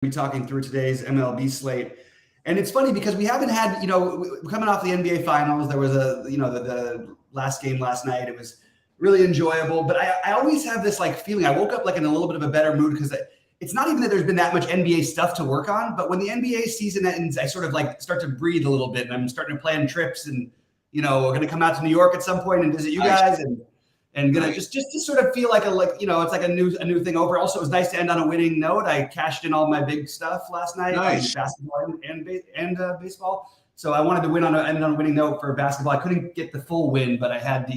be talking through today's MLB slate. And it's funny because we haven't had, coming off the NBA finals, there was the last game last night. It was really enjoyable, but I always have this like feeling. I woke up like in a little bit of a better mood because it's not even that there's been that much NBA stuff to work on, but when the NBA season ends, I sort of like start to breathe a little bit, and I'm starting to plan trips, and we're going to come out to New York at some point and visit you guys, and gonna just to sort of feel like it's like a new thing over. Also, it was nice to end on a winning note. I cashed in all my big stuff last night, basketball and baseball. So I wanted to end on a winning note for basketball. I couldn't get the full win, but I had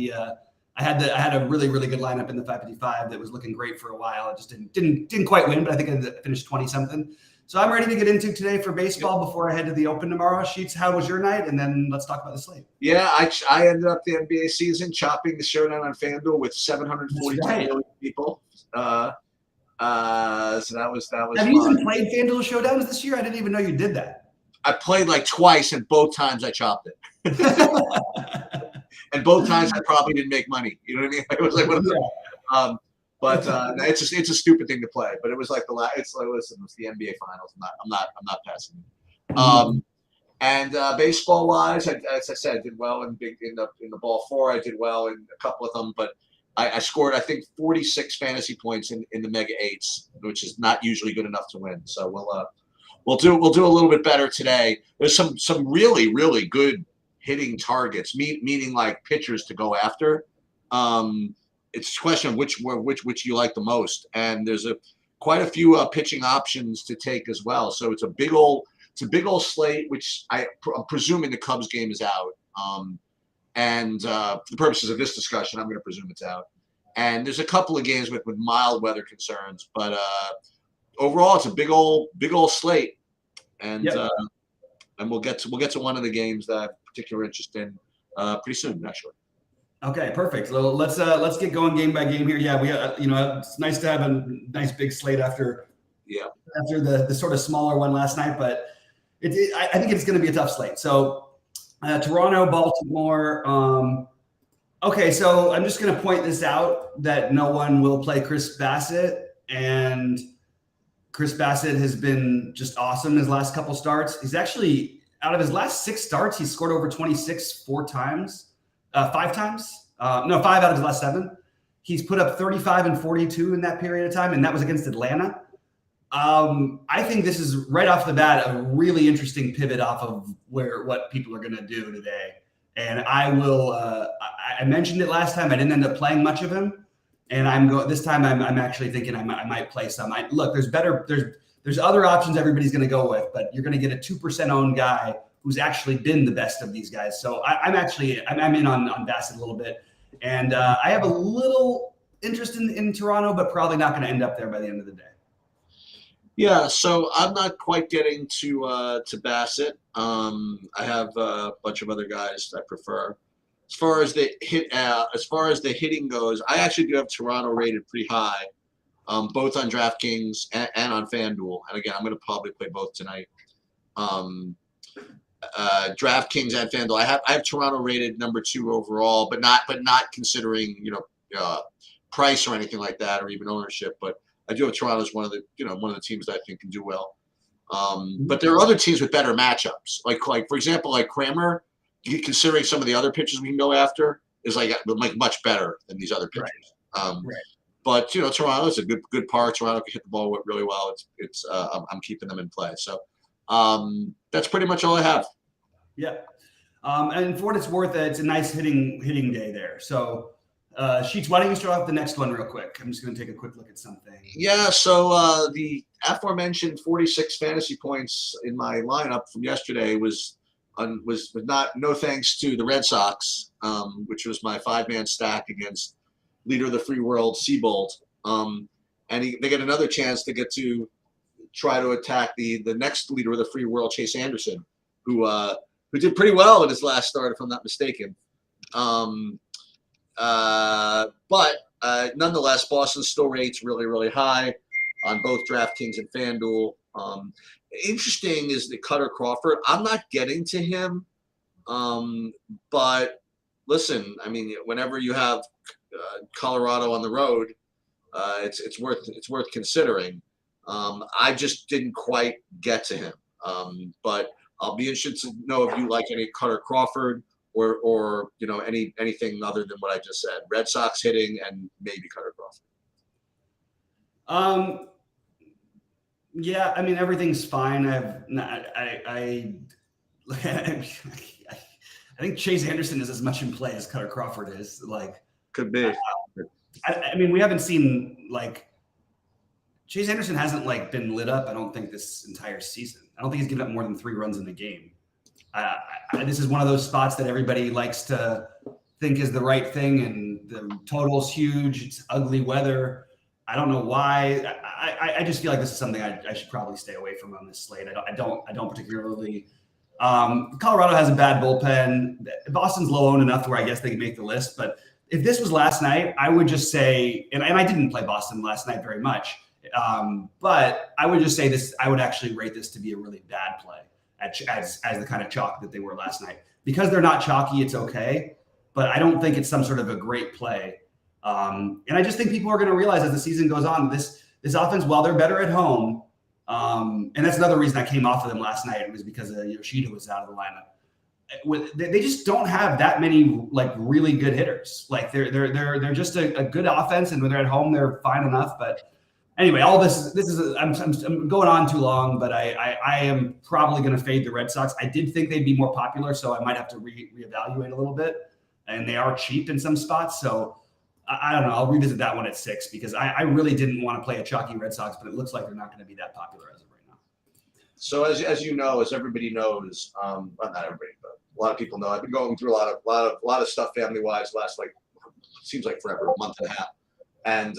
I had a really good lineup in the 555 that was looking great for a while. It just didn't quite win, but I think I finished 20 something. So I'm ready to get into today for baseball before I head to the Open tomorrow. Sheets, how was your night? And then let's talk about the slate. Yeah, I ended up the NBA season chopping the showdown on FanDuel with 742 million people. So that was Have you even played FanDuel Showdowns this year? I didn't even know you did that. I played like twice, and both times I chopped it. And both times I probably didn't make money. You know what I mean? It was like one of the, but it's a stupid thing to play. But it was like it's the NBA finals. I'm not passing it. And baseball wise, as I said, I did well in the ball four. I did well in a couple of them, but I scored I think 46 fantasy points in the mega eights, which is not usually good enough to win. So we'll do a little bit better today. There's some really good hitting targets, meaning like pitchers to go after. It's a question of which you like the most, and there's quite a few pitching options to take as well. So it's a big old slate, which I'm presuming the Cubs game is out. And for the purposes of this discussion, I'm going to presume it's out. And there's a couple of games with mild weather concerns, but overall, it's a big old slate. And and we'll get to one of the games that I have particular interest in pretty soon, actually. Okay, perfect. So let's get going game by game here. Yeah, we it's nice to have a nice big slate after the sort of smaller one last night, but I think it's going to be a tough slate. So Toronto, Baltimore. Okay, so I'm just going to point this out that no one will play Chris Bassett, and Chris Bassett has been just awesome his last couple starts. He's actually, out of his last 6 starts, he scored over 26 5 times. 5 out of his last 7. He's put up 35 and 42 in that period of time, and that was against Atlanta. I think this is right off the bat a really interesting pivot off of what people are going to do today. And I will. I mentioned it last time. I didn't end up playing much of him, and this time. I'm actually thinking I might play some. Look, there's other options everybody's going to go with, but you're going to get a 2% owned guy who's actually been the best of these guys. So I'm in on Bassett a little bit, and I have a little interest in Toronto, but probably not going to end up there by the end of the day. Yeah, so I'm not quite getting to Bassett. I have a bunch of other guys I prefer. As far as the hitting goes, I actually do have Toronto rated pretty high, both on DraftKings and on FanDuel. And again, I'm going to probably play both tonight. DraftKings and FanDuel. I have Toronto rated number 2 overall, but not considering price or anything like that, or even ownership. But I do have Toronto as one of the teams that I think can do well. But there are other teams with better matchups. Like for example, like Kramer, considering some of the other pitchers we can go after, is like much better than these other pitchers. Right. But Toronto is a good par. Toronto can hit the ball really well. I'm keeping them in play. So that's pretty much all I have. Yeah. And for what it's worth, it's a nice hitting day there. So Sheets, why don't you start off the next one real quick? I'm just going to take a quick look at something. Yeah, so the aforementioned 46 fantasy points in my lineup from yesterday was no thanks to the Red Sox, which was my 5-man stack against leader of the free world, Seabold. And they get another chance to get to try to attack the next leader of the free world, Chase Anderson, who did pretty well in his last start, if I'm not mistaken. But nonetheless, Boston still rates really high on both DraftKings and FanDuel. Interesting is the Cutter Crawford. I'm not getting to him, but listen, I mean, whenever you have Colorado on the road, it's worth considering. I just didn't quite get to him. But I'll be interested to know if you like any Cutter Crawford or anything other than what I just said. Red Sox hitting and maybe Cutter Crawford. Yeah, I mean everything's fine. I think Chase Anderson is as much in play as Cutter Crawford is. Like, could be. I mean, we haven't seen Chase Anderson hasn't been lit up. I don't think this entire season. I don't think he's given up more than 3 runs in the game. This is one of those spots that everybody likes to think is the right thing, and the total's huge. It's ugly weather. I don't know why. I just feel like this is something I should probably stay away from on this slate. I don't particularly. Colorado has a bad bullpen. Boston's low owned enough to where I guess they can make the list. But if this was last night, I would just say, and I didn't play Boston last night very much, but I would just say this. I would actually rate this to be a really bad play as the kind of chalk that they were last night. Because they're not chalky, it's okay. But I don't think it's some sort of a great play. And I just think people are going to realize as the season goes on, this offense, while they're better at home, and that's another reason I came off of them last night. It was because Yoshida was out of the lineup. They just don't have that many really good hitters. They're just a good offense, and when they're at home, they're fine enough. But anyway, all this is I'm going on too long, but I am probably going to fade the Red Sox. I did think they'd be more popular, so I might have to reevaluate a little bit. And they are cheap in some spots, so I don't know. I'll revisit that one at 6 because I really didn't want to play a chalky Red Sox, but it looks like they're not going to be that popular as of right now. So as you know, as everybody knows, well, not everybody, but a lot of people know, I've been going through a lot of stuff family wise last seems like forever, a month and a half, and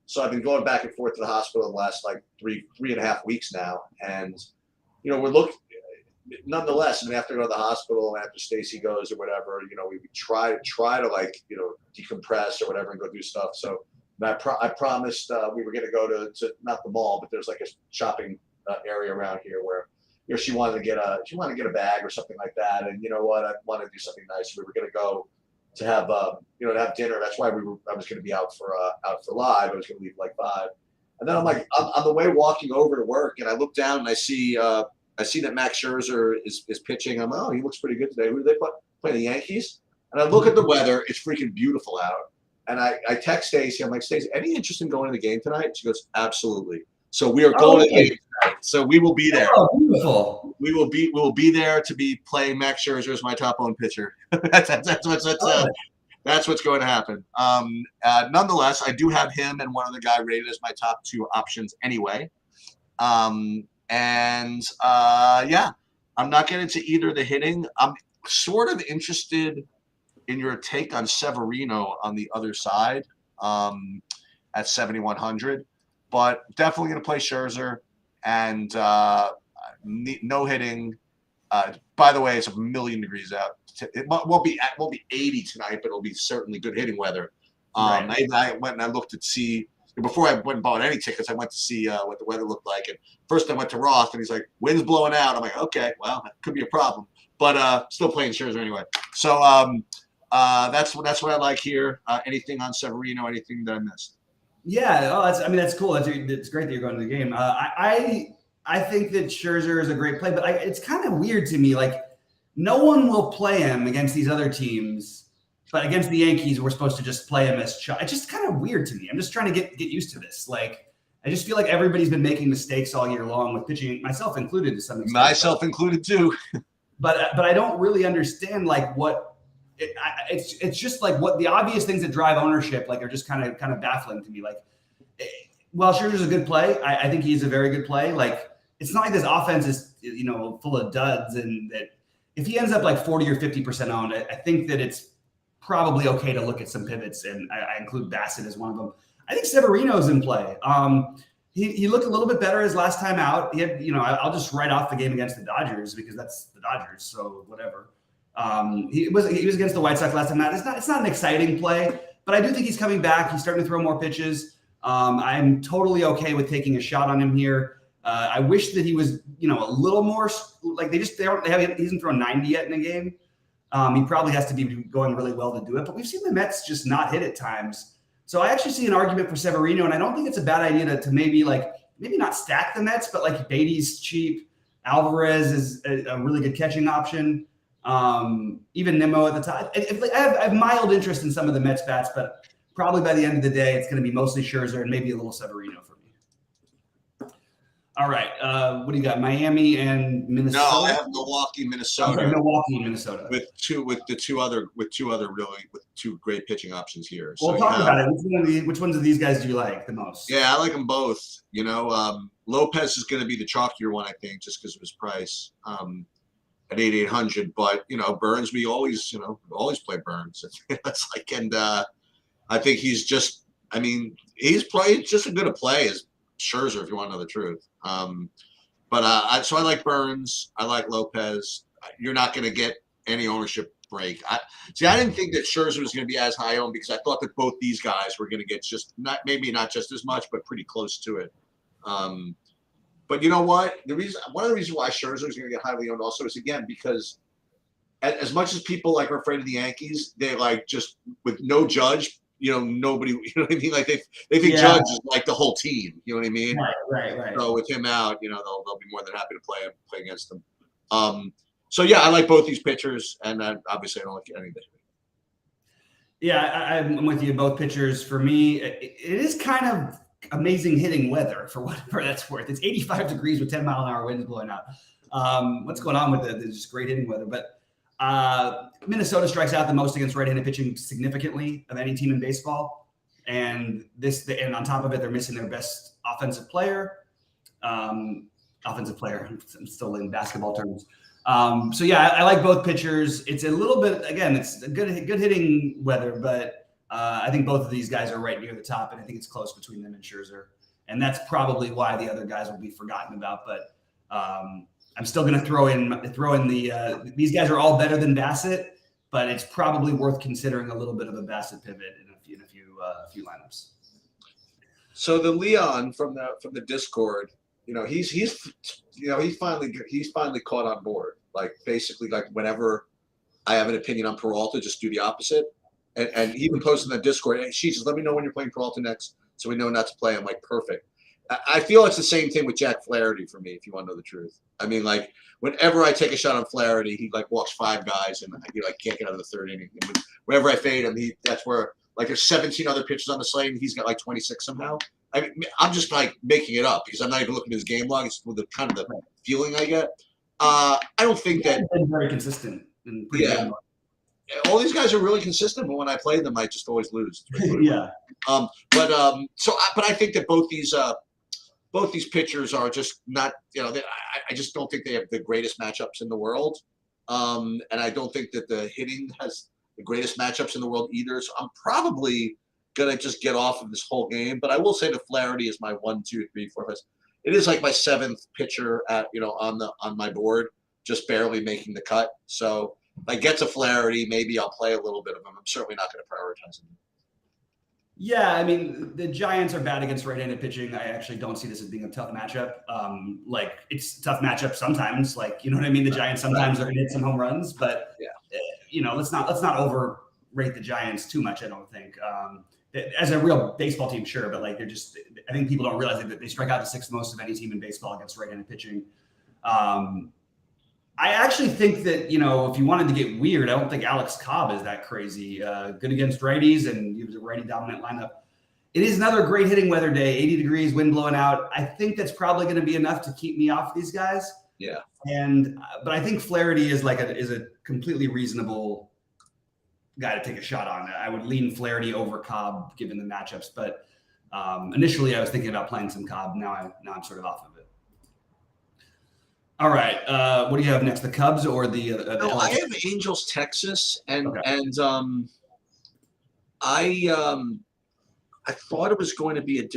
so I've been going back and forth to the hospital the last 3.5 weeks now, and we're looking. Nonetheless, I mean, after I go to the hospital, after Stacy goes or whatever, we try to decompress or whatever and go do stuff. So I promised we were going to go to not the mall, but there's a shopping area around here where she wanted to get a bag or something like that. And you know what, I wanted to do something nice. We were going to go to have to have dinner. That's why I was going to be out for live. I was going to leave 5, and then I'm on the way walking over to work, and I look down and I see that Max Scherzer is pitching. I'm he looks pretty good today. Who do they play? The Yankees? And I look at the weather. It's freaking beautiful out. And I text Stacy. I'm like, Stacy, any interest in going to the game tonight? She goes, absolutely. So we are going to the game tonight. So we will be there. Oh, beautiful. We will be there to be playing Max Scherzer as my top owned pitcher. That's what's going to happen. Nonetheless, I do have him and one other guy rated as my top 2 options anyway. And I'm not getting into either the hitting. I'm sort of interested in your take on Severino on the other side at 7,100, but definitely going to play Scherzer and no hitting. By the way, it's 1,000,000 degrees out. It won't be 80 tonight, but it'll be certainly good hitting weather. Right. I went and I looked to see. Before I went and bought any tickets, I went to see what the weather looked like. And first I went to Roth, and he's like, wind's blowing out. I'm like, okay, well, that could be a problem. But still playing Scherzer anyway. So that's what I like here. Anything on Severino, anything that I missed? Yeah, that's cool. It's great that you're going to the game. I think that Scherzer is a great play, but it's kind of weird to me. No one will play him against these other teams. But against the Yankees, we're supposed to just play him as It's just kind of weird to me. I'm just trying to get used to this. I just feel like everybody's been making mistakes all year long with pitching, myself included to some extent. Myself included too. But I don't really understand what it's just what the obvious things that drive ownership are just kind of baffling to me. While Scherzer's a good play, I think he's a very good play. It's not like this offense is full of duds, and that if he ends up 40 or 50% owned, I think that it's probably okay to look at some pivots, and I include Bassett as one of them. I think Severino's in play. He looked a little bit better his last time out. He had, I'll just write off the game against the Dodgers because that's the Dodgers, so whatever. He was against the White Sox last time out. It's not an exciting play, but I do think he's coming back. He's starting to throw more pitches. I'm totally okay with taking a shot on him here. I wish that he was, a little more he hasn't thrown 90 yet in a game. He probably has to be going really well to do it, but we've seen the Mets just not hit at times. So I actually see an argument for Severino, and I don't think it's a bad idea to maybe maybe not stack the Mets, but like Beatty's cheap. Alvarez is a really good catching option. Even Nimmo at the top. I have mild interest in some of the Mets bats, but probably by the end of the day, it's going to be mostly Scherzer and maybe a little Severino for me. All right. What do you got? Miami and Minnesota? No, I have Milwaukee, Minnesota. Okay, Milwaukee, Minnesota. With two great pitching options here. Well, talk about it. Which ones of these guys do you like the most? Yeah, I like them both. You know, Lopez is going to be the chalkier one, I think, just because of his price at 8,800. But you know, Burns, we always play Burns. That's like, and I think he's just. I mean, he's probably just as good a play as Scherzer, if you want to know the truth. So I like Burns. I like Lopez. You're not going to get any ownership break. I didn't think that Scherzer was going to be as high owned because I thought that both these guys were going to get not just as much, but pretty close to it. But you know what? One of the reasons why Scherzer is going to get highly owned also is, again, because as much as people like are afraid of the Yankees, they like just with no Judge. You know, nobody. You know what I mean? Like they think Judge is like the whole team. You know what I mean? Right. So with him out, you know, they'll be more than happy to play against him. So yeah, I like both these pitchers, and obviously I don't like any of them. Yeah, I'm with you. Both pitchers for me. It is kind of amazing hitting weather for whatever that's worth. It's 85 degrees with 10-mile-an-hour winds blowing out. What's going on with the just great hitting weather? But Minnesota strikes out the most against right-handed pitching significantly of any team in baseball, and on top of it, they're missing their best offensive player. I'm still in basketball terms. So yeah, I like both pitchers. It's a little bit, again, it's a good hitting weather, but I think both of these guys are right near the top, and I think it's close between them and Scherzer, and that's probably why the other guys will be forgotten about. But I'm still going to throw in the these guys are all better than Bassett, but it's probably worth considering a little bit of a Bassett pivot in a few lineups. So the Leon from the Discord, you know, he's finally caught on board. Like basically, like whenever I have an opinion on Peralta, just do the opposite. And he even posted in the Discord, hey, she says, let me know when you're playing Peralta next, so we know not to play. I'm like, perfect. I feel it's the same thing with Jack Flaherty for me, if you want to know the truth. I mean, like, whenever I take a shot on Flaherty, he like walks 5 guys and he like can't get out of the third inning. And whenever I fade him, that's where like there's 17 other pitchers on the slate and he's got like 26 somehow. I mean, I'm just like making it up because I'm not even looking at his game log. It's with the kind of the feeling I get. I don't think that been very consistent. All these guys are really consistent, but when I play them, I just always lose. Yeah. But I think that both these pitchers are just not, you know, I just don't think they have the greatest matchups in the world. And I don't think that the hitting has the greatest matchups in the world either. So I'm probably going to just get off of this whole game. But I will say that Flaherty is my 1, 2, 3, 4, 5. It is like my 7th pitcher on my board, just barely making the cut. So if I get to Flaherty, maybe I'll play a little bit of him. I'm certainly not going to prioritize him. Yeah, I mean, the Giants are bad against right-handed pitching. I actually don't see this as being a tough matchup. Like, it's a tough matchup sometimes. Like, you know what I mean? The Giants sometimes are going to hit some home runs, but let's not overrate the Giants too much. I don't think. As a real baseball team, sure, but like I think people don't realize that they strike out the 6th most of any team in baseball against right-handed pitching. I actually think that, you know, if you wanted to get weird, I don't think Alex Cobb is that crazy. Good against righties, and he was a righty-dominant lineup. It is another great hitting weather day, 80 degrees, wind blowing out. I think that's probably going to be enough to keep me off these guys. Yeah. But I think Flaherty is a completely reasonable guy to take a shot on. I would lean Flaherty over Cobb given the matchups, but initially I was thinking about playing some Cobb. Now I'm sort of off of it. All right. What do you have next? The Cubs or the? No, I have Angels, Texas, and I thought it was going to be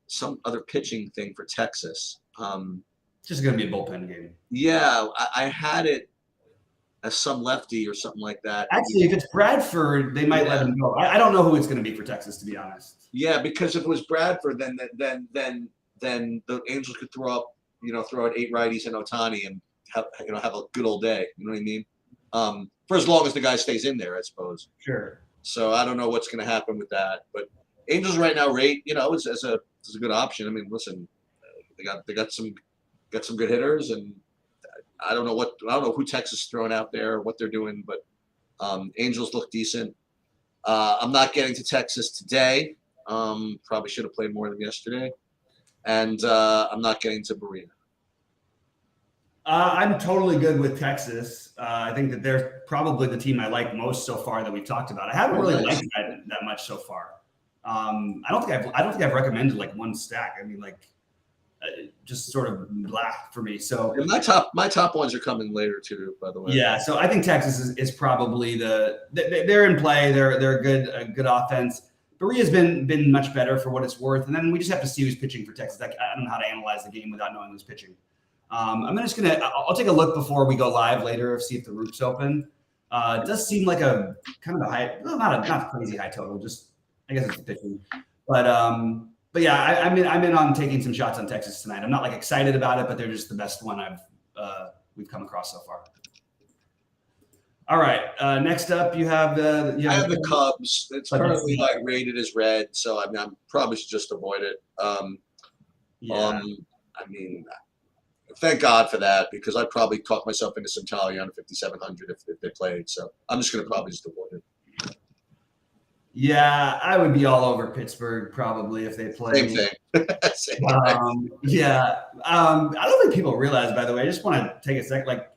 some other pitching thing for Texas. It's just going to be a bullpen game. Yeah, I had it as some lefty or something like that. Actually, if it's Bradford, they might let him go. I don't know who it's going to be for Texas, to be honest. Yeah, because if it was Bradford, then the Angels could throw out 8 righties and Ohtani and have a good old day. You know what I mean? For as long as the guy stays in there, I suppose. Sure. So I don't know what's going to happen with that, but Angels right now rate, as a good option. I mean, listen, They got some good hitters, and I don't know who Texas is throwing out there, what they're doing, but Angels look decent. I'm not getting to Texas today. Probably should have played more than yesterday, and I'm not getting to Berea. I'm totally good with Texas. I think that they're probably the team I like most so far that we've talked about. I haven't really liked that much so far. I don't think I've recommended like one stack. I mean, like just sort of blah for me. So and my top ones are coming later too, by the way. Yeah, so I think Texas is probably they're in play. They're a good offense. Berea's been much better for what it's worth, and then we just have to see who's pitching for Texas. Like, I don't know how to analyze the game without knowing who's pitching. I'll take a look before we go live later, see if the roof's open. It does seem like a kind of a high, not a crazy high total. Just I guess it's pitching, but yeah, I'm in on taking some shots on Texas tonight. I'm not like excited about it, but they're just the best one we've come across so far. All right, next up you have I have the Cubs. It's currently like rated as red, so I mean I'm probably should just avoid it. I mean, thank God for that, because I'd probably talk myself into some tally on 5,700 if they played. So I'm just going to probably just avoid it. Yeah, I would be all over Pittsburgh probably if they played. Same thing. I don't think people realize, by the way, I just want to take a sec. Like,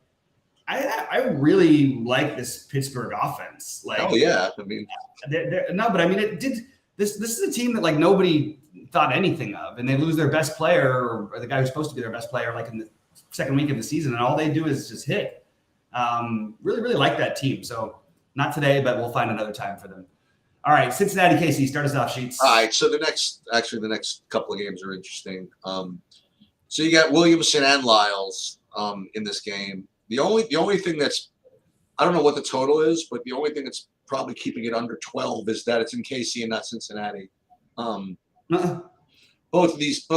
I really like this Pittsburgh offense. Like, oh yeah, I mean, but I mean, it did. This is a team that like nobody thought anything of, and they lose their best player or the guy who's supposed to be their best player like in the second week of the season, and all they do is just hit. Really like that team. So not today, but we'll find another time for them. All right, Cincinnati, KC, start us off, Sheets. All right, so the next couple of games are interesting. So you got Williamson and Lyles in this game. The only thing that's, I don't know what the total is, but the only thing that's probably keeping it under 12 is that it's in KC and not Cincinnati. Both of these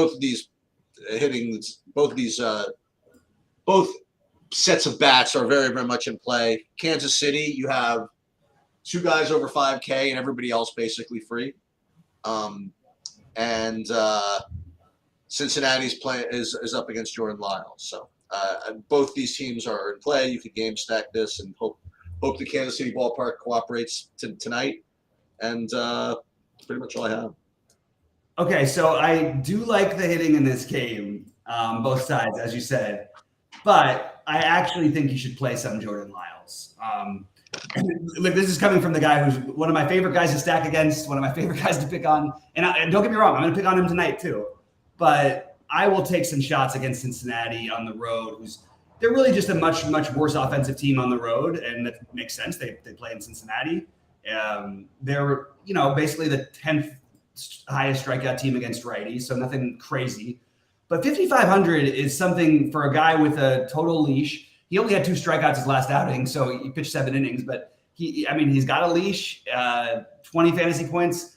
hittings, both sets of bats are very, very much in play. Kansas City, you have two guys over 5K and everybody else basically free. And Cincinnati's play is up against Jordan Lyles. So both these teams are in play. You could game stack this and hope the Kansas City ballpark cooperates tonight. And that's pretty much all I have. Okay, so I do like the hitting in this game, both sides, as you said, but I actually think you should play some Jordan Lyles. Look, this is coming from the guy who's one of my favorite guys to stack against, one of my favorite guys to pick on. And don't get me wrong, I'm going to pick on him tonight too. But I will take some shots against Cincinnati on the road. They're really just a much, much worse offensive team on the road, and that makes sense. They play in Cincinnati. They're basically the 10th highest strikeout team against righties, so nothing crazy. But 5,500 is something for a guy with a total leash. He only had 2 strikeouts his last outing, so he pitched 7 innings. But he's got a leash, 20 fantasy points.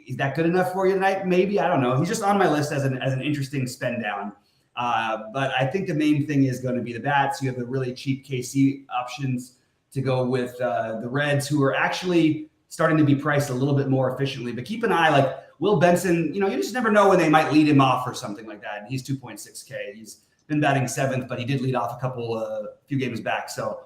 Is that good enough for you tonight? Maybe, I don't know. He's just on my list as an interesting spend down. But I think the main thing is going to be the bats. You have the really cheap KC options to go with the Reds, who are actually starting to be priced a little bit more efficiently. But keep an eye, like Will Benson, you just never know when they might lead him off or something like that. And he's 2.6K. He's been batting 7th, but he did lead off a few games back. So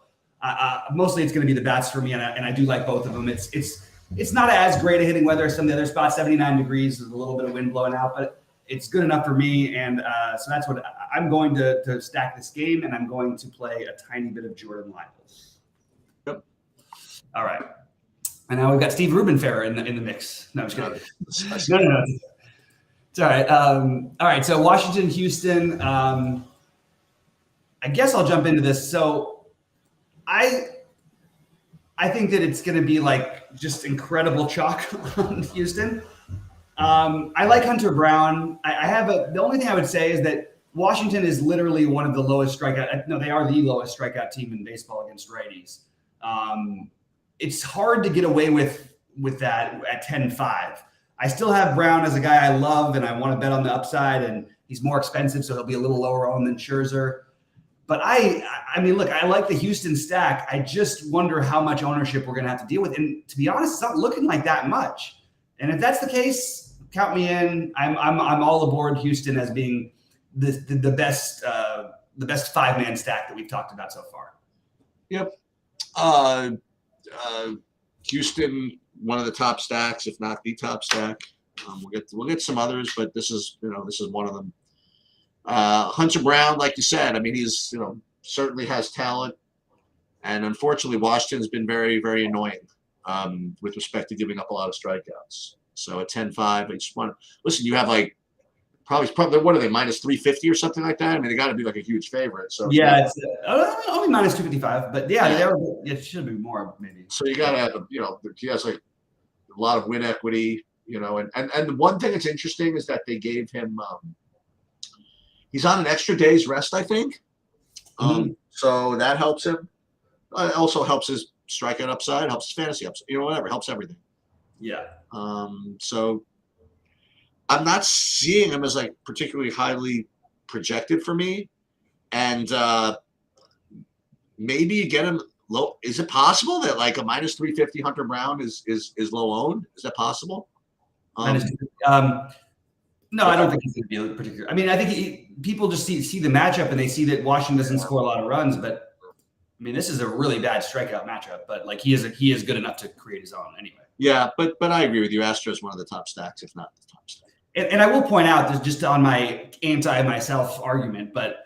mostly it's going to be the bats for me, and I do like both of them. It's not as great a hitting weather as some of the other spots. 79 degrees with a little bit of wind blowing out, but it's good enough for me. And so that's what I'm going to stack this game, and I'm going to play a tiny bit of Jordan Lyles. Yep. All right. And now we've got Steve Rubenferrer in the mix. No, I'm just kidding. No. It's all right. All right. So Washington, Houston. I guess I'll jump into this. So I think that it's going to be like just incredible chalk on Houston. I like Hunter Brown. The only thing I would say is that Washington is literally one of the lowest strikeout. No, they are the lowest strikeout team in baseball against righties. It's hard to get away with that at 10-5. I still have Brown as a guy I love and I want to bet on the upside, and he's more expensive, so he'll be a little lower owned than Scherzer. But I mean, look, I like the Houston stack. I just wonder how much ownership we're going to have to deal with. And to be honest, it's not looking like that much. And if that's the case, count me in. I'm all aboard Houston as being the best 5-man stack that we've talked about so far. Yep. Houston, one of the top stacks, if not the top stack. We'll get some others, but this is one of them. Hunter Brown, like you said, I mean, he's certainly has talent, and unfortunately, Washington's been very, very annoying with respect to giving up a lot of strikeouts. So at 10-5, I just want to listen. You have like probably what are they, minus 350 or something like that? I mean, they got to be like a huge favorite. So yeah, it's only minus 255, but it should be more maybe. So you got to have he has like a lot of win equity, and the one thing that's interesting is that they gave him he's on an extra day's rest, I think. So that helps him. It also helps his strikeout upside, helps his fantasy upside, whatever, helps everything. Yeah. So I'm not seeing him as like particularly highly projected for me, and maybe you get him low. Is it possible that like a minus 350 Hunter Brown is low owned? Is that possible? No, I don't think he's going to be particular. I mean, I think people just see the matchup and they see that Washington doesn't score a lot of runs, but I mean, this is a really bad strikeout matchup. But like he is good enough to create his own anyway. Yeah, but I agree with you. Astro is one of the top stacks, if not the top stack. And I will point out, this just on my anti-myself argument, but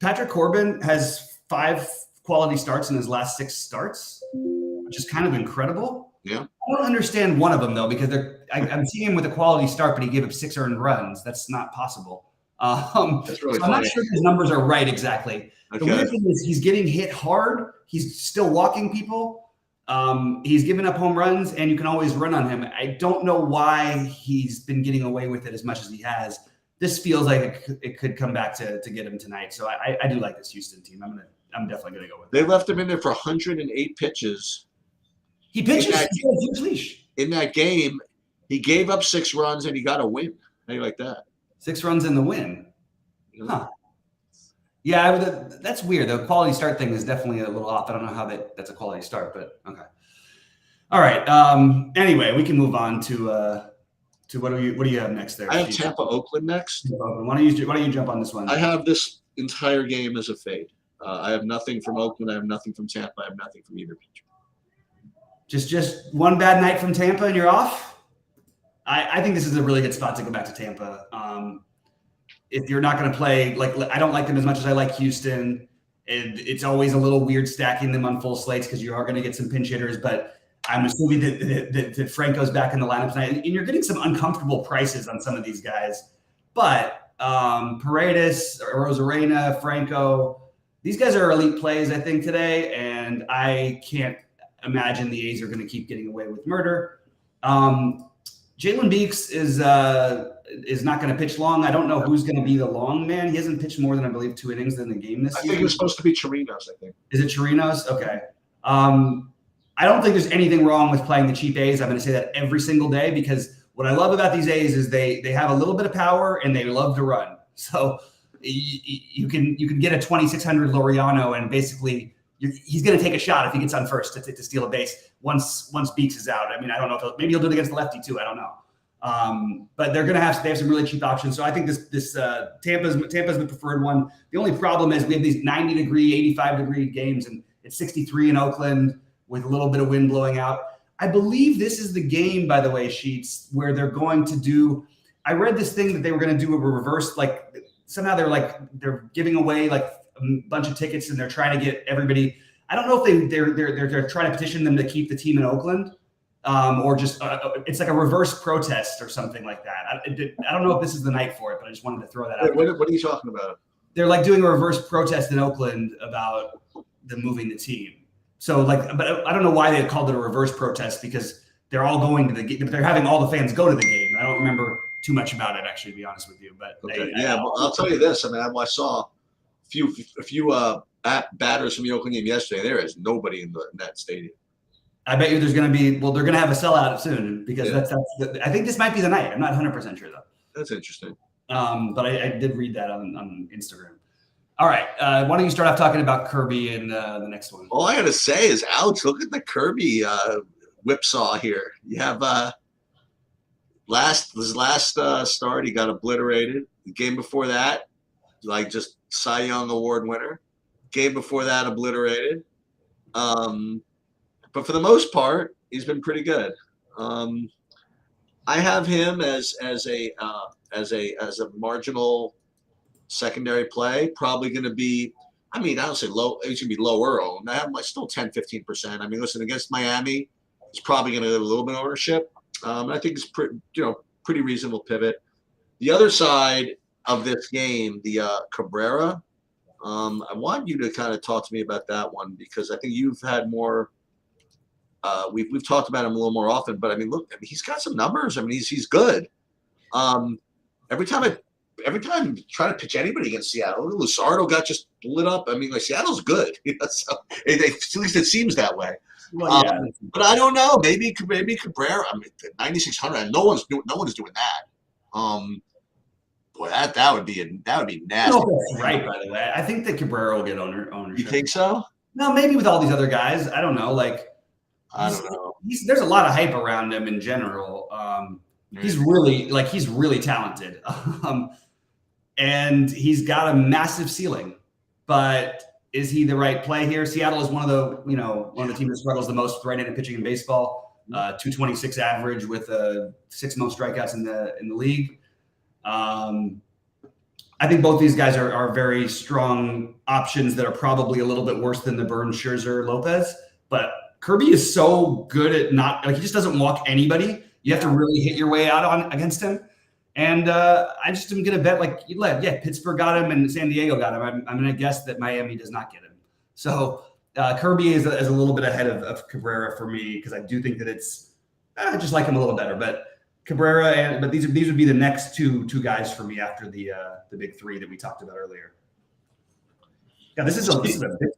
Patrick Corbin has 5 quality starts in his last 6 starts, which is kind of incredible. Yeah. I don't understand one of them though, because I'm seeing him with a quality start, but he gave up 6 earned runs. That's not possible. That's really so I'm not sure his numbers are right exactly. Okay. The weird thing is he's getting hit hard. He's still walking people. He's given up home runs, and you can always run on him. I don't know why he's been getting away with it as much as he has. This feels like it could come back to get him tonight. So I do like this Houston team. I'm definitely gonna go with it. They left him in there for 108 pitches. He pitches in that game. He gave up 6 runs and he got a win. How do you like that? 6 runs in the win. Huh. Yeah, that's weird. The quality start thing is definitely a little off. I don't know how that's a quality start, but okay. All right. Anyway, we can move on to what do you have next there? I have Tampa Oakland next. Why don't you jump on this one? I have this entire game as a fade. I have nothing from Oakland. I have nothing from Tampa. I have nothing from either pitcher. Just one bad night from Tampa and you're off? I think this is a really good spot to go back to Tampa. If you're not going to play, I don't like them as much as I like Houston. And it's always a little weird stacking them on full slates because you are going to get some pinch hitters. But I'm assuming that Franco's back in the lineup tonight. And you're getting some uncomfortable prices on some of these guys. But Paredes, Rosarena, Franco, these guys are elite plays, I think, today. And I can't imagine the A's are going to keep getting away with murder. Jalen Beeks is not going to pitch long. I don't know who's going to be the long man. He hasn't pitched more than, I believe, 2 innings in the game this season. I think it was supposed to be Chirinos, I think. Is it Chirinos? Okay. I don't think there's anything wrong with playing the cheap A's. I'm going to say that every single day because what I love about these A's is they have a little bit of power and they love to run. So you can get a 2,600 Laureano and basically he's going to take a shot if he gets on first to steal a base once Beeks is out. I mean, I don't know if maybe he'll do it against the lefty too. I don't know. But they have some really cheap options. So I think this Tampa's the preferred one. The only problem is we have these 90-degree, 85-degree games, and it's 63 in Oakland with a little bit of wind blowing out. I believe this is the game, by the way, Sheets, where they're going to do. I read this thing that they were going to do a reverse, somehow they're giving away a bunch of tickets and they're trying to get everybody. I don't know if they're trying to petition them to keep the team in Oakland. Or just it's like a reverse protest or something like that. I don't know if this is the night for it, but I just wanted to throw that out. What are you talking about? They're doing a reverse protest in Oakland about them moving the team. So but I don't know why they called it a reverse protest because they're all going to the game. They're having all the fans go to the game. I don't remember too much about it, actually, to be honest with you. But okay. I'll tell you this. I mean, I saw a few batters from the Oakland game yesterday. There is nobody in that stadium. I bet you there's going to be, they're going to have a sellout soon because I think this might be the night. I'm not 100% sure though. That's interesting. But I did read that on Instagram. All right. Why don't you start off talking about Kirby and the next one? All I got to say is, ouch, look at the Kirby whipsaw here. You have last start, he got obliterated. The game before that, like just Cy Young Award winner. Game before that, obliterated. But for the most part, he's been pretty good. I have him as a marginal secondary play. Probably going to be. I mean, I don't say low. It should be lower owned. I have still 10-15%. I mean, listen, against Miami, he's probably going to get a little bit of ownership. I think it's pretty reasonable pivot. The other side of this game, the Cabrera. I want you to kind of talk to me about that one because I think you've had more. We've talked about him a little more often, but I mean, look, he's got some numbers. I mean, he's good. Every time I try to pitch anybody against Seattle, Luzardo got just lit up. I mean, like Seattle's good. So at least it seems that way. Well, yeah. But I don't know. Maybe Cabrera. I mean, 9,600. No one's doing that. Boy, that would be nasty. No, that's right. By the way, I think that Cabrera will get ownership. You think so? No, maybe with all these other guys. I don't know. Like, I don't know. There's a lot of hype around him in general. He's really talented, and he's got a massive ceiling. But is he the right play here? Seattle is one of the teams that struggles the most with right-handed pitching in baseball. 226 average with 6 most strikeouts in the league. I think both these guys are very strong options that are probably a little bit worse than the Burns, Scherzer, Lopez. But Kirby is so good at he just doesn't walk anybody. You have to really hit your way out against him. And I just am going to bet Pittsburgh got him and San Diego got him. I'm going to guess that Miami does not get him. So Kirby is a little bit ahead of Cabrera for me because I do think that it's I just like him a little better. But Cabrera, but these would be the next two guys for me after the big three that we talked about earlier. Yeah, this is a big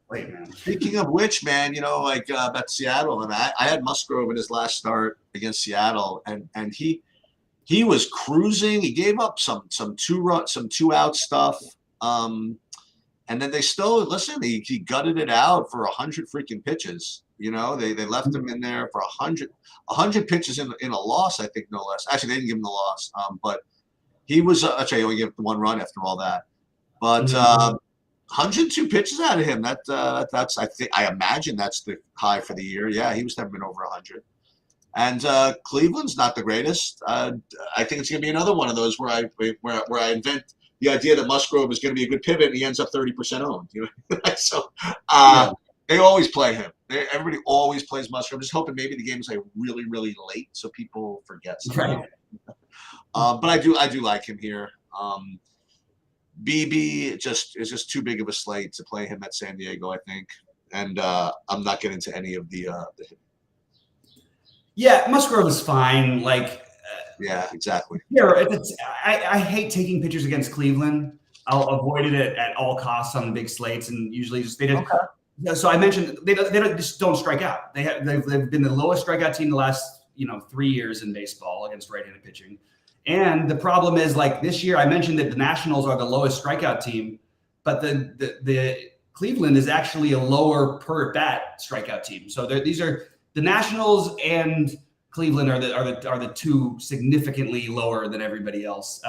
slate, man. Speaking of which, man, about Seattle, and I had Musgrove in his last start against Seattle, and he was cruising. He gave up some 2-out stuff, and then they still listen. He gutted it out for 100 freaking pitches. They left him in there for 100 pitches in a loss, I think, no less. Actually, they didn't give him the loss, but he was. Actually, I only gave him 1 run after all that, but. 102 pitches out of him. That's I imagine that's the high for the year. Yeah, he's never been over 100. And Cleveland's not the greatest. I think it's going to be another one of those where I invent the idea that Musgrove is going to be a good pivot and he ends up 30% owned. So they always play him. Everybody always plays Musgrove. I'm just hoping maybe the game's like really, really late so people forget something. Right. But I do like him here. BB is just too big of a slate to play him at San Diego, I think. And I'm not getting into any of the Yeah, Musgrove is fine. Yeah, exactly. Yeah, I hate taking pitchers against Cleveland. I'll avoid it at all costs on big slates, and usually just they didn't. Okay. So I mentioned they just don't strike out. They've been the lowest strikeout team the last 3 years in baseball against right-handed pitching. And the problem is, this year, I mentioned that the Nationals are the lowest strikeout team, but the Cleveland is actually a lower per bat strikeout team. So these are the Nationals and Cleveland are the two significantly lower than everybody else.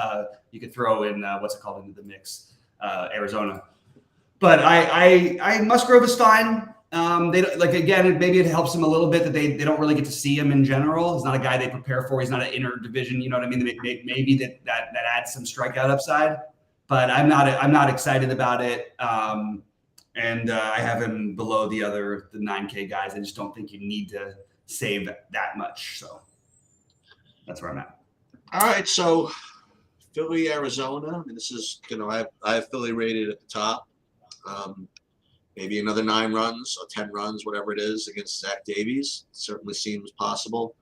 You could throw in into the mix, Arizona. But I Musgrove is fine. They don't, maybe it helps him a little bit that they don't really get to see him in general. He's not a guy they prepare for. He's not an inner division. You know what I mean? Maybe that adds some strikeout upside, but I'm not excited about it. And I have him below the 9K guys. I just don't think you need to save that much. So that's where I'm at. All right. So Philly, Arizona. I mean, this is, I have Philly rated at the top. Maybe another 9 runs or 10 runs, whatever it is, against Zach Davies. Certainly seems possible.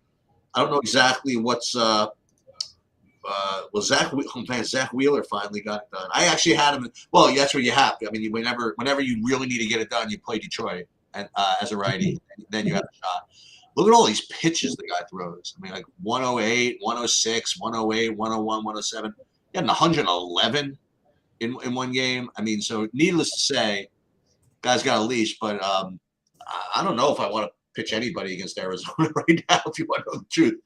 I don't know exactly what's Zach Wheeler finally got it done. I actually had him. Well, that's what you have. I mean, whenever you really need to get it done, you play Detroit and as a righty, then you have a shot. Look at all these pitches the guy throws. I mean, like 108, 106, 108, 101, 107. He had 111 in one game. I mean, so needless to say, guy's got a leash, but I don't know if I want to pitch anybody against Arizona right now, if you want to know the truth.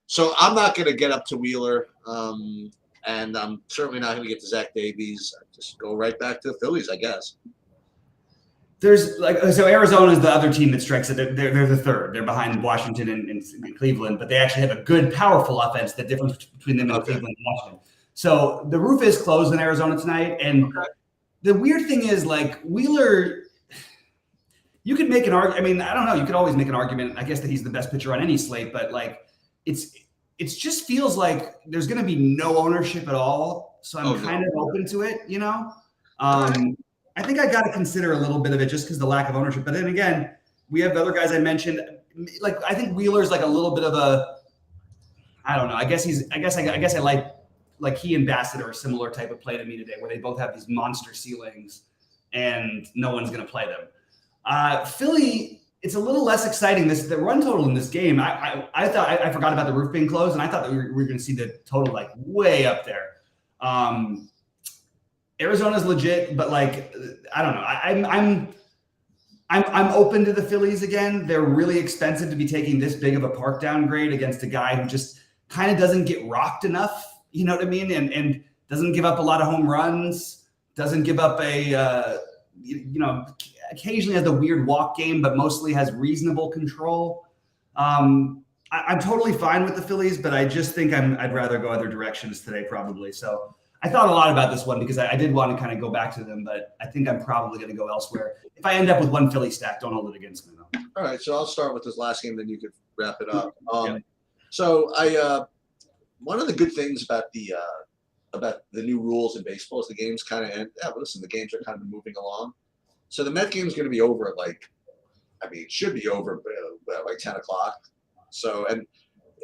So I'm not going to get up to Wheeler. and I'm certainly not going to get to Zach Davies. I just go right back to the Phillies, I guess. There's so Arizona is the other team that strikes it. They're the third. They're behind Washington and Cleveland, but they actually have a good, powerful offense. The difference between them and Cleveland and Washington. So the roof is closed in Arizona tonight, and the weird thing is, like, Wheeler, you could make an argument. I mean, I don't know. You could always make an argument, I guess, that he's the best pitcher on any slate, but like, it just feels like there's going to be no ownership at all. So I'm kind of open to it, you know. I think I got to consider a little bit of it just because the lack of ownership. But then again, we have the other guys I mentioned. Like, I think Wheeler's like a little bit of a, I don't know. I guess I like he and Bassett are a similar type of play to me today, where they both have these monster ceilings, and no one's going to play them. Philly, it's a little less exciting. The run total in this game, I thought I forgot about the roof being closed, and I thought that we were going to see the total like way up there. Arizona's legit, but like, I don't know. I'm open to the Phillies again. They're really expensive to be taking this big of a park downgrade against a guy who just kind of doesn't get rocked enough. You know what I mean? And doesn't give up a lot of home runs. Doesn't give up occasionally has the weird walk game, but mostly has reasonable control. I'm totally fine with the Phillies, but I just think I'd rather go other directions today, probably. So I thought a lot about this one because I did want to kind of go back to them, but I think I'm probably going to go elsewhere. If I end up with one Philly stack, don't hold it against me, though. All right, so I'll start with this last game, then you could wrap it up. So one of the good things about the new rules in baseball is the games kind of end. Yeah, but listen, the games are kind of moving along. So the Met game is going to be over at it should be over at like 10 o'clock. So, and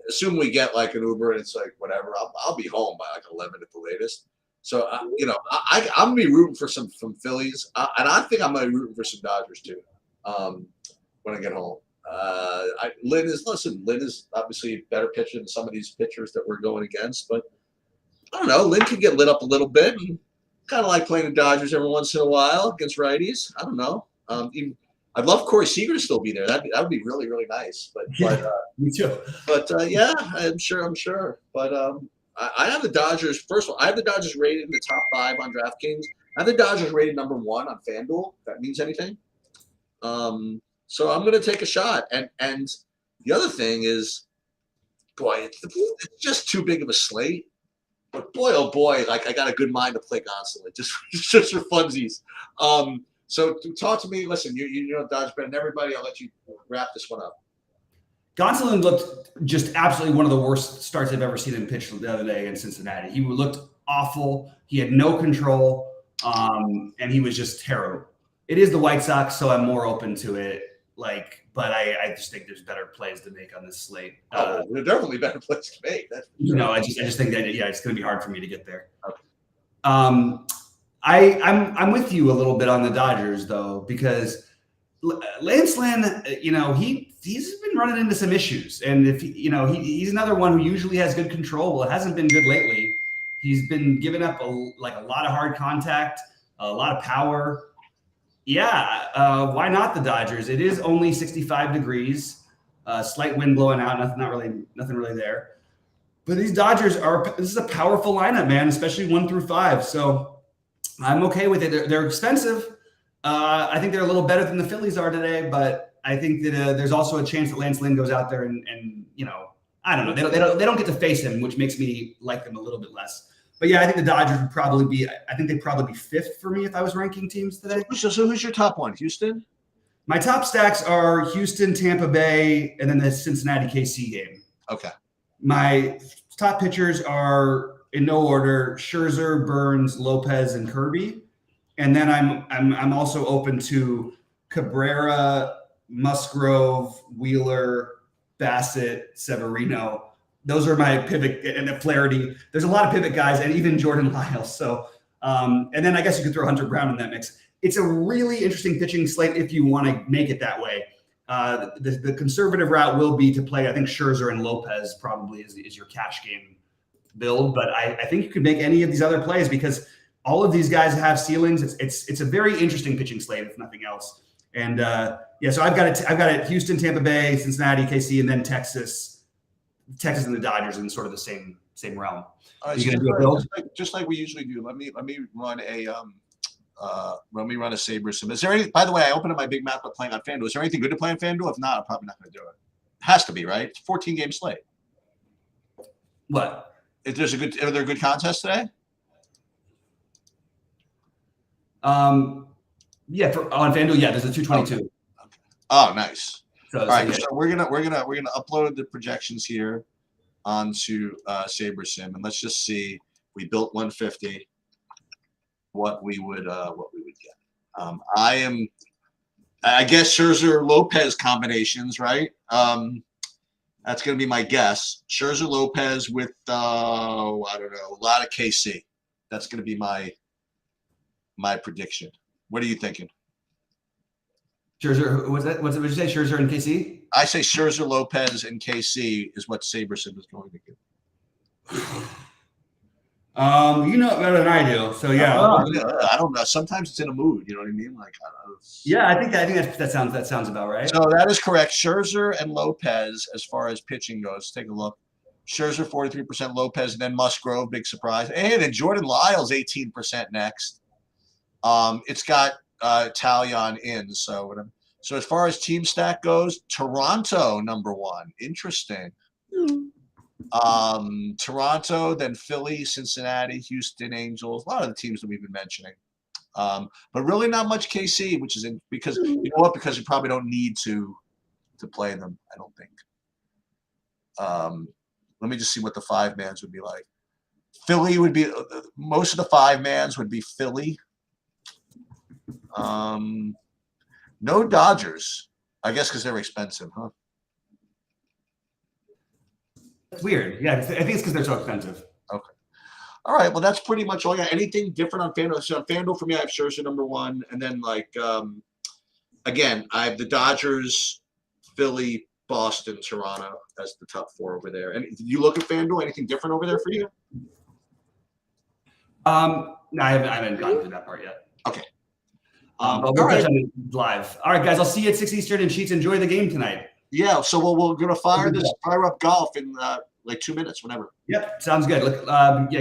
assume we get like an Uber and it's like whatever, I'll be home by like 11 at the latest. So, I'm going to be rooting for some from Phillies. And I think I'm going to be rooting for some Dodgers too when I get home. Lynn is obviously a better pitcher than some of these pitchers that we're going against, but I don't know. Lynn can get lit up a little bit. Kind of like playing the Dodgers every once in a while against righties. I don't know. I'd love Corey Seager to still be there. That would be really, really nice. But me too. But yeah, I'm sure. But I have the Dodgers. First of all, I have the Dodgers rated in the top 5 on DraftKings. I have the Dodgers rated number 1 on FanDuel. If that means anything. So I'm going to take a shot. And the other thing is, boy, it's just too big of a slate. But boy, oh boy, like I got a good mind to play Gonsolin, just for funsies. So talk to me. Listen, you know Dodge better than everybody. I'll let you wrap this one up. Gonsolin looked just absolutely one of the worst starts I've ever seen him pitch the other day in Cincinnati. He looked awful. He had no control, and he was just terrible. It is the White Sox, so I'm more open to it. But I just think there's better plays to make on this slate. There are definitely better plays to make. I just think that it's going to be hard for me to get there. Okay. I'm with you a little bit on the Dodgers though, because Lance Lynn, he's been running into some issues, and if he's another one who usually has good control. Well, it hasn't been good lately. He's been giving up a lot of hard contact, a lot of power. Yeah, why not the Dodgers? It is only 65 degrees, slight wind blowing out, nothing really there. But these Dodgers this is a powerful lineup, man, especially 1 through 5. So I'm okay with it. They're expensive. I think they're a little better than the Phillies are today, but I think that there's also a chance that Lance Lynn goes out there and I don't know. They don't get to face him, which makes me like them a little bit less. But yeah, I think the Dodgers would probably be. I think they'd probably be 5th for me if I was ranking teams today. So who's your top one? Houston? My top stacks are Houston, Tampa Bay, and then the Cincinnati KC game. Okay. My top pitchers are in no order: Scherzer, Burns, Lopez, and Kirby. And then I'm also open to Cabrera, Musgrove, Wheeler, Bassett, Severino. Those are my pivot and the Flaherty. There's a lot of pivot guys, and even Jordan Lyles. So, and then I guess you could throw Hunter Brown in that mix. It's a really interesting pitching slate if you want to make it that way. The conservative route will be to play, I think, Scherzer and Lopez probably is your cash game build. But I think you could make any of these other plays because all of these guys have ceilings. It's a very interesting pitching slate, if nothing else. And so I've got it Houston, Tampa Bay, Cincinnati, KC, and then Texas and the Dodgers in sort of the same same realm. All right, you gonna do a build? Just like we usually do. Let me run a Saber sim. Is there any? By the way, I opened up my big map of playing on FanDuel. Is there anything good to play on FanDuel? If not, I'm probably not going to do it. It has to be, right? It's a 14-game slate. What? Are there good contests today? Yeah, on FanDuel, yeah, there's a 222. Okay. Oh, nice. So, all right, yeah. so we're gonna upload the projections here onto Saber Sim, and let's just see. We built 150. What we would get. I guess Scherzer Lopez combinations, right? That's going to be my guess. Scherzer Lopez with I don't know, a lot of KC. That's going to be my prediction. What are you thinking? Scherzer, what did you say? Scherzer and KC? I say Scherzer Lopez and KC is what SaberSim is going to get. You know it better than I do. So yeah, I don't know. Sometimes it's in a mood. You know what I mean? Like, yeah, I think that sounds about right. So that is correct. Scherzer and Lopez, as far as pitching goes, take a look. Scherzer 43%, Lopez, and then Musgrove, big surprise, and then Jordan Lyles 18% next. It's got Talion in. So as far as team stack goes, Toronto #1, interesting. Toronto, then Philly, Cincinnati, Houston, Angels, a lot of the teams that we've been mentioning. But really not much KC, which is because you know what? Because you probably don't need to play them, I don't think. Let me just see what the 5-mans would be like. Philly would be most of the 5-mans would be Philly. No Dodgers, I guess, because they're expensive, huh? It's weird. Yeah, I think it's because they're so expensive. Okay. All right. Well, that's pretty much all I got. Anything different on FanDuel? So on FanDuel, for me, I have Scherzer #1. And then, again, I have the Dodgers, Philly, Boston, Toronto as the top 4 over there. And you look at FanDuel, anything different over there for you? No, I haven't gotten to that part yet. Okay. But we'll catch on live. All right, guys. I'll see you at 6 Eastern. And Sheets, enjoy the game tonight. Yeah. So we're going to fire up golf in like 2 minutes, whenever. Yep. Sounds good. Look, yeah.